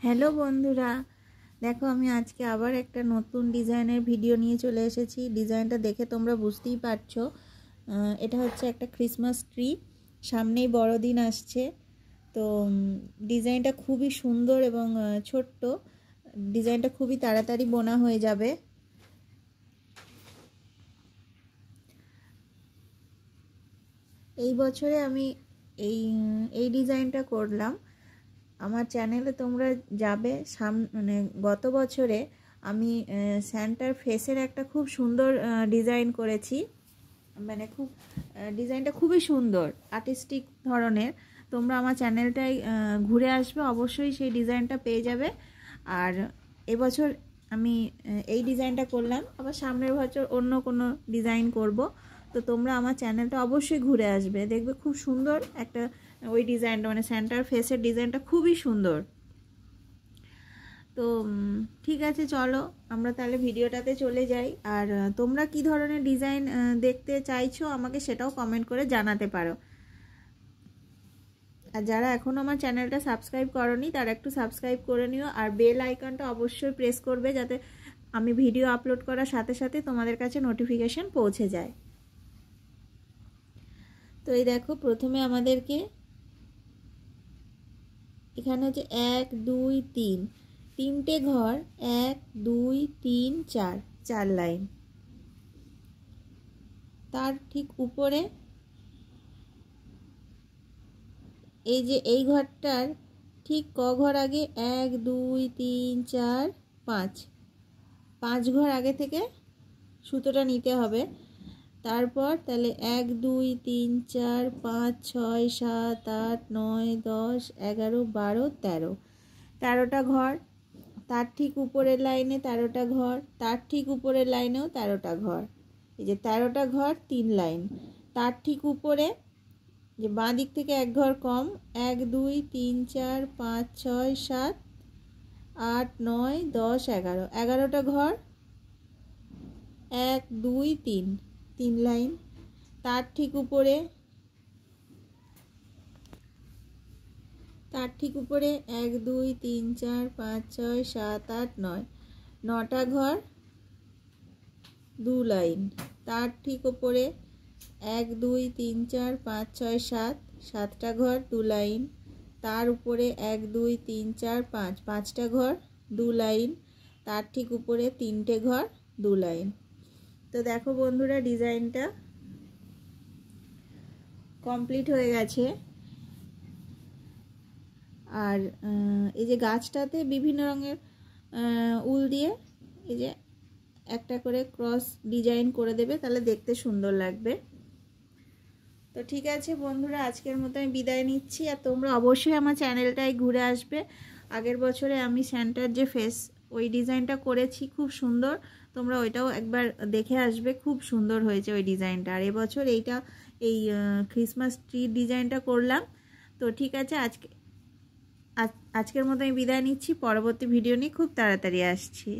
Hello বন্ধুরা, দেখো আমি আজকে আবার একটা নতুন ডিজাইনের ভিডিও নিয়ে চলে এসেছি। ডিজাইনটা দেখে তোমরা বুঝতেই পারছো, এটা হচ্ছে একটা ক্রিসমাস ট্রি। সামনেই বড়দিন আসছে, তো ডিজাইনটা খুবই সুন্দর এবং ছোট্ট। ডিজাইনটা খুবই তাড়াতাড়ি বোনা হয়ে যাবে। এই বছরে আমি এই ডিজাইনটা করলাম। আমার চ্যানেলে তোমরা যাবে মানে গত বছরে আমি স্যান্টার ফেসের একটা খুব সুন্দর ডিজাইন করেছি, মানে ডিজাইনটা খুবই সুন্দর, আর্টিস্টিক ধরনের। তোমরা আমার চ্যানেলটাই ঘুরে আসবে, অবশ্যই সেই ডিজাইনটা পেয়ে যাবে। আর এবছর আমি এই ডিজাইনটা করলাম, আবার সামনের বছর অন্য কোনো ডিজাইন করব। তো তোমরা আমার চ্যানেলটা অবশ্যই ঘুরে আসবে, দেখবে খুব সুন্দর একটা ওই ডিজাইনটা, মানে সেন্টার ফেসের ডিজাইনটা খুবই সুন্দর। তো ঠিক আছে, চলো আমরা তাহলে ভিডিওটাতে চলে যাই। আর তোমরা কি ধরনের ডিজাইন দেখতে চাইছো আমাকে সেটাও কমেন্ট করে জানাতে পারো। আর যারা এখনও আমার চ্যানেলটা সাবস্ক্রাইব করোনি তারা একটু সাবস্ক্রাইব করে নিও, আর বেল আইকনটা অবশ্যই প্রেস করবে যাতে আমি ভিডিও আপলোড করার সাথে সাথে তোমাদের কাছে নোটিফিকেশন পৌঁছে যায়। তো এই দেখো, প্রথমে আমাদেরকে এখানে হচ্ছে 1 2 3 তিনটে ঘর, 1 2 3 4 4 লাইন। তার ঠিক উপরে এই যে এই ঘরটার ঠিক ক ঘর আগে 1 2 3 4 5 5 ঘর আগে থেকে সুতোটা নিতে হবে। তারপর তাহলে 1 2 3 4 5 6 7 8 9 10 11 12 13 13টা ঘর। তার ঠিক উপরের লাইনে 13টা ঘর, তার ঠিক উপরের লাইনেও 13টা ঘর। এই যে 13টা ঘর 3 লাইন। তার ঠিক উপরে যে বাঁ দিক থেকে এক ঘর কম, 1 2 3 4 5 6 7 8 9 10 11 11টা ঘর, 1 2 3 3 লাইন। তার ঠিক উপরে 1 2 3 4 5 6 7 8 9 9টা ঘর 2 লাইন। তার ঠিক উপরে 1 2 3 4 5 6 7 7টা ঘর 2 লাইন। তার উপরে 1 2 3 4 5 5টা ঘর 2 লাইন। তার ঠিক উপরে 3টে ঘর 2 লাইন। তো দেখো বন্ধুরা, ডিজাইনটা কমপ্লিট হয়ে গেছে। আর এই যে গাছটাতে বিভিন্ন রঙের উল দিয়ে এই যে একটা করে ক্রস ডিজাইন করে দেবে, তাহলে দেখতে সুন্দর লাগবে। তো ঠিক আছে বন্ধুরা, আজকের মতো আমি বিদায় নিচ্ছি। আর তোমরা অবশ্যই আমার চ্যানেলটায় ঘুরে আসবে। আগের বছরে আমি সেন্টার যে ফেস ওই ডিজাইনটা করেছি, খুব সুন্দর, তোমরা ওইটাও একবার দেখে আসবে, খুব সুন্দর হয়েছে ওই ডিজাইনটা। আর এবছর এই ক্রিসমাস ট্রি ডিজাইনটা করলাম। তো ঠিক আছে, আজকের মতো আমি বিদায় নিচ্ছি। পরবর্তী ভিডিও নিয়ে খুব তাড়াতাড়ি আসছি।